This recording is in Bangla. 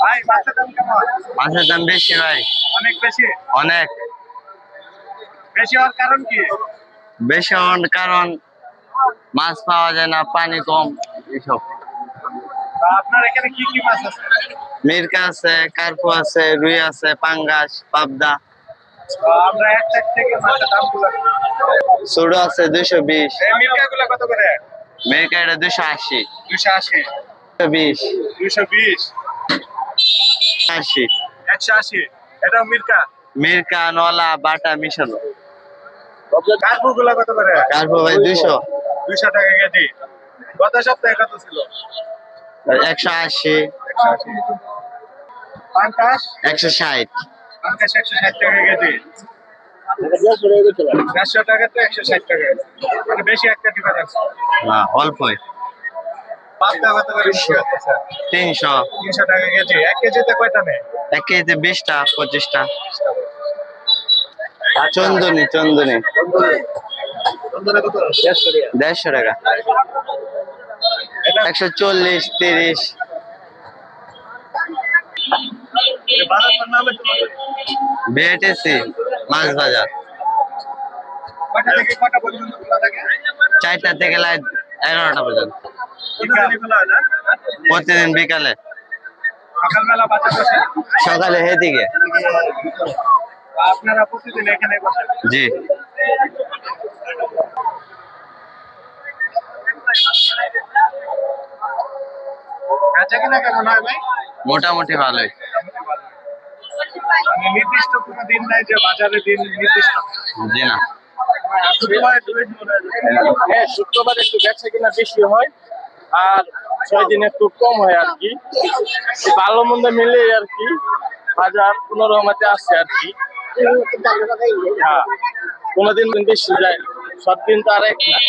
ভাই মাছের দাম কেমন? মাছের দাম বেশি ভাই, অনেক বেশি। অনেক বেশি হওয়ার কারণ কি? বেশি হওয়ার কারণ মাছ পাওয়া যায় না, পানি কম, এসব। আপনার এখানে কি কি মাছ আছে? মিরকা আছে, কার্পু আছে, রুই আছে, পাঙ্গাস, পাবদা। আমরা এক সাইড থেকে মাছের দাম গুলো ছোট আছে 220, এই মির্কা গুলো কত করে? মিরকা এটা 280, 280, 220, 220, 80। 180। এটাও মির্কা। মিরকা, নলা, বাটা মিশানো। কার্পু গুলো কত করে? কার্পু ভাই 200, 200 টাকা কেজি। গত সপ্তাহে কত ছিল? 180, 180। পাঙ্কাশ? 160। পাঙ্কাশ 160 টাকা কেজি। 400 টাকা তো 160 টাকা, মানে বেশি একটা ডিফারেন্স। না, অল্পই। পাবদা কত করে বিক্রি হচ্ছে? 300। 300 টাকা কেজি। 1 কেজিতে কয়টা নেয়? 1 কেজিতে 20টা 25টা। চন্দনী, চন্দনী বন্ধুরা কত? 150 টাকা। এটা 140, 30। বাজার নাম একটু বলুন। বিএটিসি মাছ বাজার কয়টা থেকে কয়টা পর্যন্ত খোলা থাকে? 4টা থেকে রাত 11টা পর্যন্ত। প্রতিদিনই খোলা হয় না? প্রতিদিন বিকালে, সকালবেলা বাজার বসে? সকালে হেদিকে। আপনারা প্রতিদিন এখানে বসেন? জি। বেচা কিনা কেমন হয় ভাই? মোটামুটি ভালোই। মানে নির্দিষ্ট কোনো দিন নাই যে বাজারে দিন নির্দিষ্ট? জি না। হ্যাঁ, শুক্রবার একটু বেচা কিনা বেশি হয়, আর 6 দিন একটু কম হয় আর কি। এই ভালো মন্দ মিলে আর কি বাজার কোনো রকমতে আসছে আর কি। হ্যাঁ, কোনোদিন বেশি যায়, সব দিন তো আর এক না।